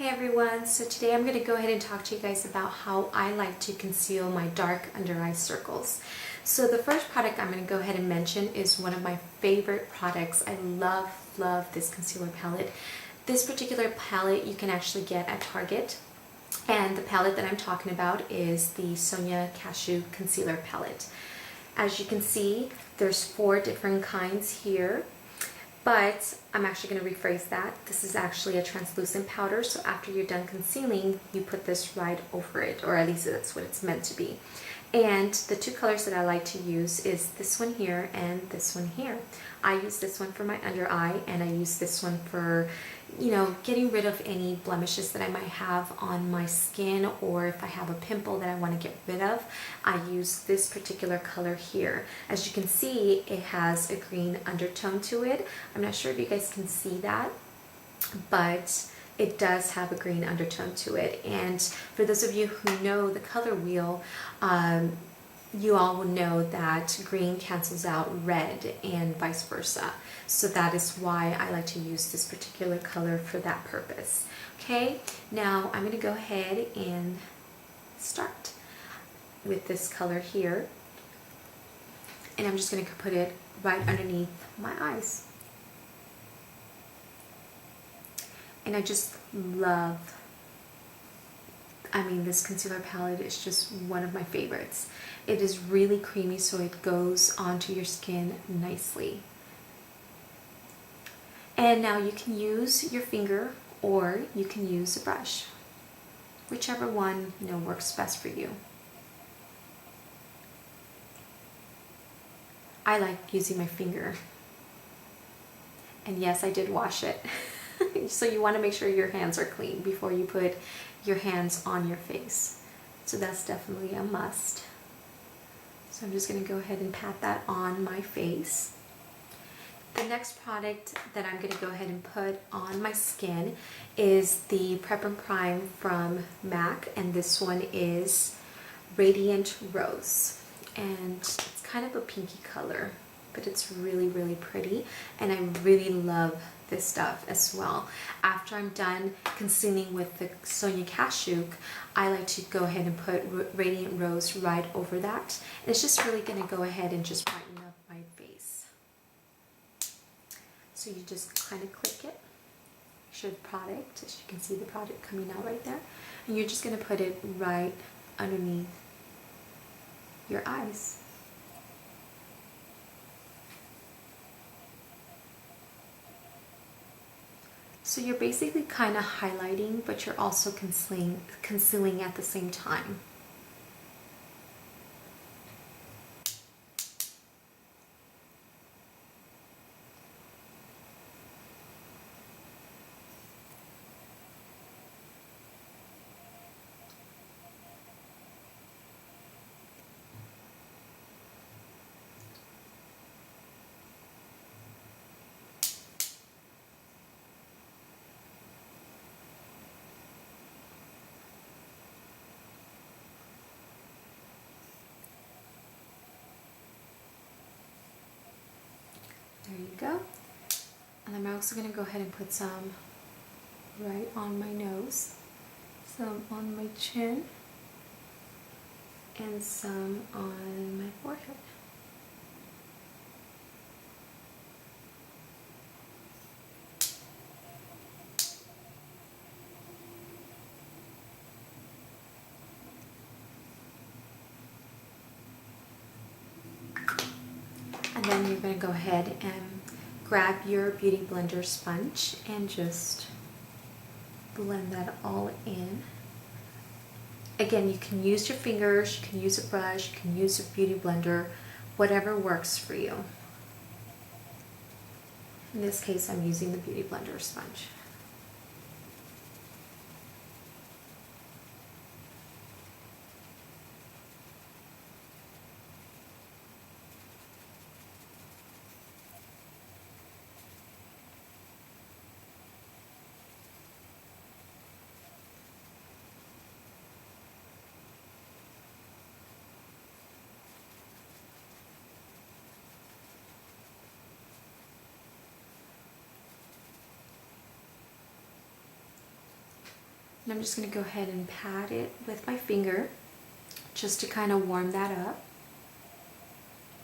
Hey everyone, so today I'm going to go ahead and talk to you guys about how I like to conceal my dark under eye circles. So the first product I'm going to go ahead and mention is one of my favorite products. I love this concealer palette. This particular palette you can actually get at Target, and the palette that I'm talking about is the Sonia Kashuk concealer palette. As you can see, there's 4 different kinds here. But I'm actually going to rephrase that. This is actually a translucent powder, so after you're done concealing, you put this right over it, or at least that's what it's meant to be. And the 2 colors that I like to use is this one here and this one here. I use this one for my under eye, and I use this one for, getting rid of any blemishes that I might have on my skin, or if I have a pimple that I want to get rid of, I use this particular color here. As you can see, it has a green undertone to it. I'm not sure if you guys can see that, but it does have a green undertone to it. And for those of you who know the color wheel, you all will know that green cancels out red and vice versa. So that is why I like to use this particular color for that purpose. Okay, now I'm going to go ahead and start with this color here. And I'm just going to put it right underneath my eyes. And I just love, this concealer palette is just one of my favorites. It is really creamy, so it goes onto your skin nicely. And now you can use your finger or you can use a brush, whichever one works best for you. I like using my finger. And yes, I did wash it. So you want to make sure your hands are clean before you put your hands on your face. So that's definitely a must. So I'm just going to go ahead and pat that on my face. The next product that I'm going to go ahead and put on my skin is the Prep and Prime from MAC, and this one is Radiant Rose. And it's kind of a pinky color, but it's really pretty, and I really love this stuff as well. After I'm done concealing with the Sonia Kashuk, I like to go ahead and put Radiant Rose right over that. And it's just really going to go ahead and just brighten up my face. So you just kind of click it. Show the product, as you can see the product coming out right there. And you're just going to put it right underneath your eyes. So you're basically kind of highlighting, but you're also concealing at the same time. There you go. And I'm also going to go ahead and put some right on my nose, some on my chin, and some on my forehead. And then you're going to go ahead and grab your Beauty Blender sponge and just blend that all in. Again, you can use your fingers, you can use a brush, you can use a Beauty Blender, whatever works for you. In this case, I'm using the Beauty Blender sponge. And I'm just going to go ahead and pat it with my finger just to kind of warm that up.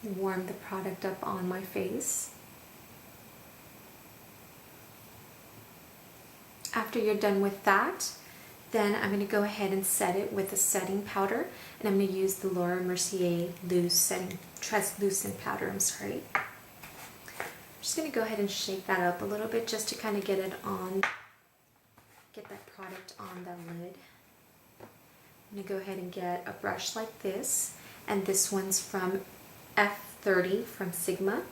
Warm the product up on my face. After you're done with that, then I'm going to go ahead and set it with a setting powder, and I'm going to use the Mercier loose setting translucent powder. I'm sorry. I'm just going to go ahead and shake that up a little bit just to kind of get it on, get that product on the lid. I'm going to go ahead and get a brush like this, and this one's from F30 from Sigma,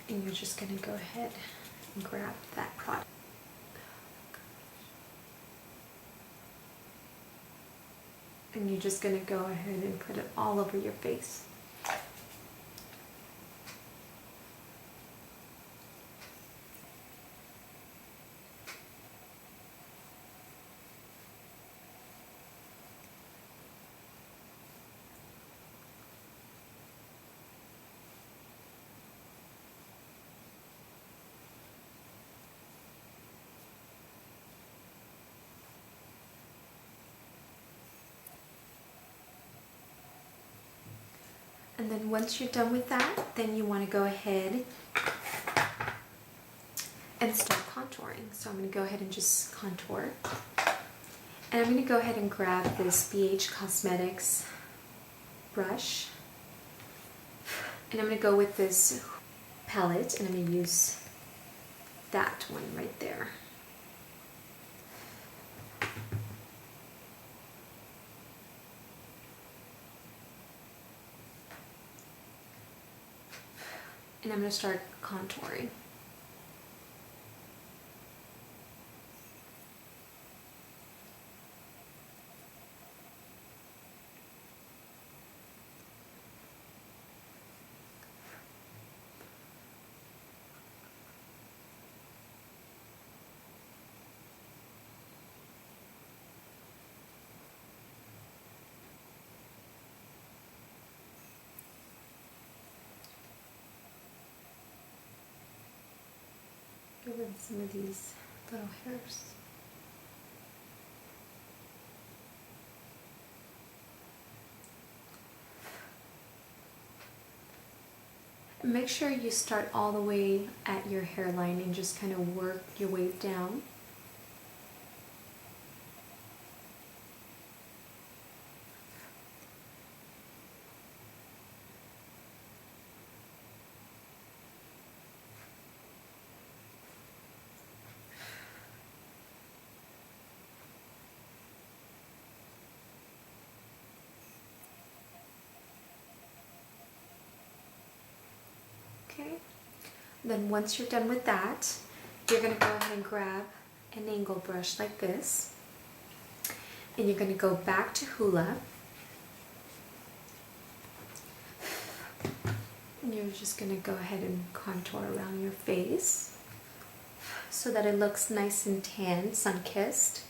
and you're just going to go ahead and grab that product. And you're just going to go ahead and put it all over your face. And then once you're done with that, then you want to go ahead and start contouring. So I'm going to go ahead and just contour. And I'm going to go ahead and grab this BH Cosmetics brush. And I'm going to go with this palette, and I'm going to use that one right there. And I'm going to start contouring. Get rid of some of these little hairs. And make sure you start all the way at your hairline and just kind of work your way down. Okay, then once you're done with that, you're going to go ahead and grab an angle brush like this, and you're going to go back to Hoola, and you're just going to go ahead and contour around your face so that it looks nice and tan, sun-kissed,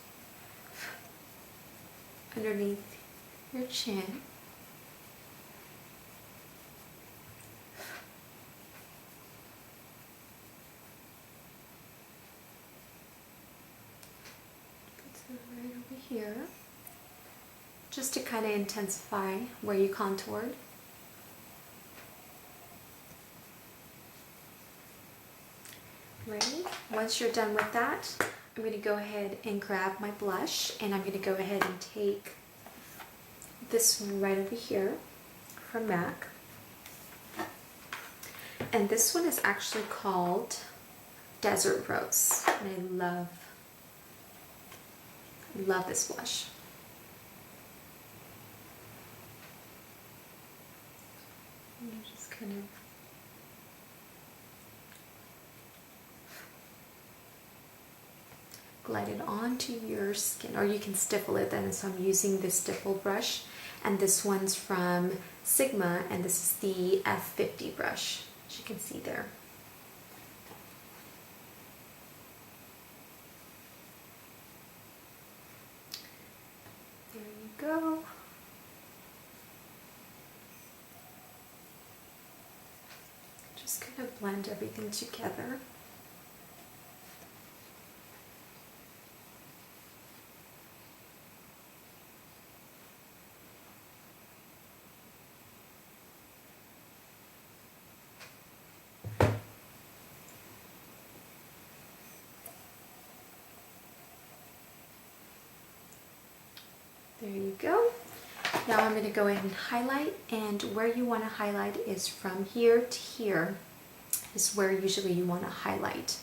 underneath your chin. Right over here, just to kind of intensify where you contoured. Ready? Once you're done with that, I'm going to go ahead and grab my blush, and I'm going to go ahead and take this one right over here from MAC. And this one is actually called Desert Rose, and I love this blush. And you just kind of glide it onto your skin, or you can stipple it then. So I'm using this stipple brush, and this one's from Sigma, and this is the F50 brush, as you can see there. There you go. Just kind of blend everything together. There you go. Now I'm going to go ahead and highlight, and where you want to highlight is from here to here is where usually you want to highlight.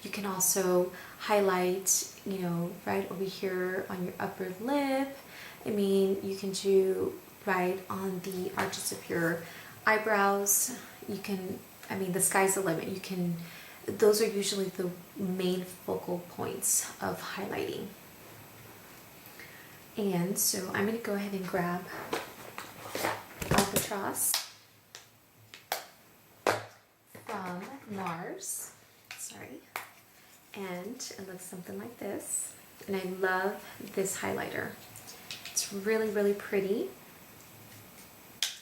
You can also highlight, you know, right over here on your upper lip. I mean, you can do right on the arches of your eyebrows. You can, I mean, the sky's the limit. You can, those are usually the main focal points of highlighting. And so I'm going to go ahead and grab Albatross from Nars. Sorry. And it looks something like this. And I love this highlighter. It's really, really pretty.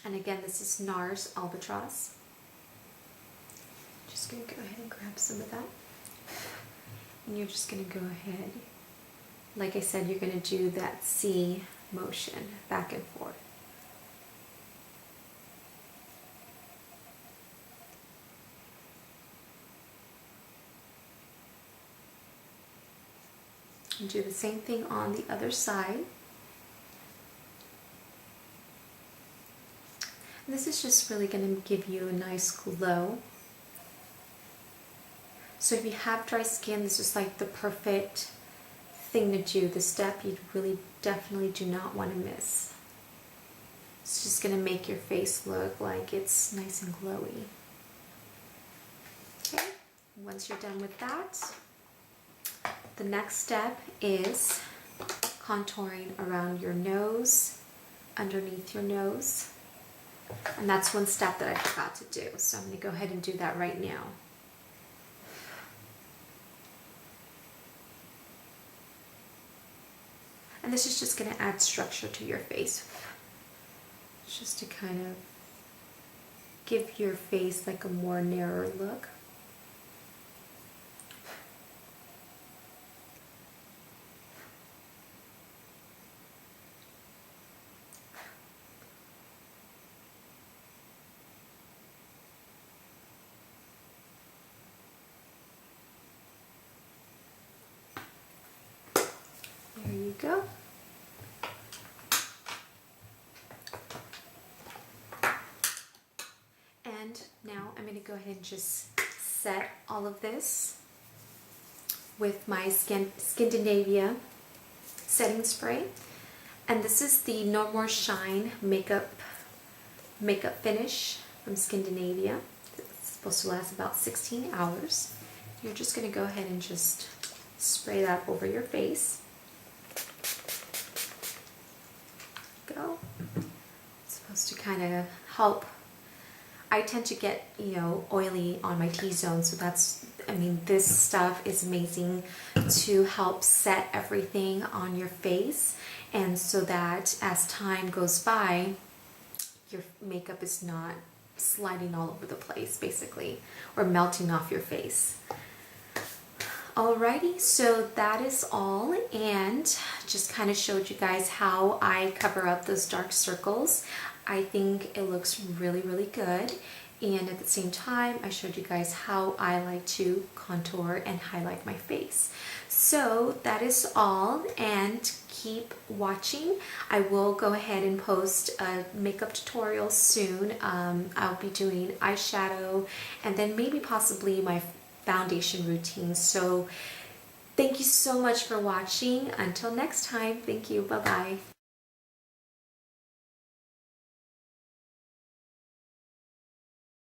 And again, this is Nars Albatross. Just going to go ahead and grab some of that. And you're just going to go ahead. Like I said, you're going to do that C motion back and forth. And do the same thing on the other side. And this is just really going to give you a nice glow. So if you have dry skin, this is like the perfect thing to do. The step you really definitely do not want to miss. It's just going to make your face look like it's nice and glowy. Okay, once you're done with that, the next step is contouring around your nose, underneath your nose. And that's one step that I forgot to do. So I'm going to go ahead and do that right now. And this is just going to add structure to your face. Just to kind of give your face like a more narrower look. There you go. And now I'm going to go ahead and just set all of this with my Scandinavia setting spray. And this is the No More Shine makeup finish from Scandinavia. It's supposed to last about 16 hours. You're just going to go ahead and just spray that over your face. Go. It's supposed to kind of help. I tend to get, you know, oily on my T-zone, so that's, I mean, this stuff is amazing to help set everything on your face, and so that as time goes by, your makeup is not sliding all over the place, basically, or melting off your face. Alrighty, so that is all, and just kind of showed you guys how I cover up those dark circles. I think it looks really, really good, and at the same time I showed you guys how I like to contour and highlight my face. So that is all, and keep watching. I will go ahead and post a makeup tutorial soon. I'll be doing eyeshadow and then maybe possibly my foundation routine. So thank you so much for watching. Until next time, thank you. Bye-bye.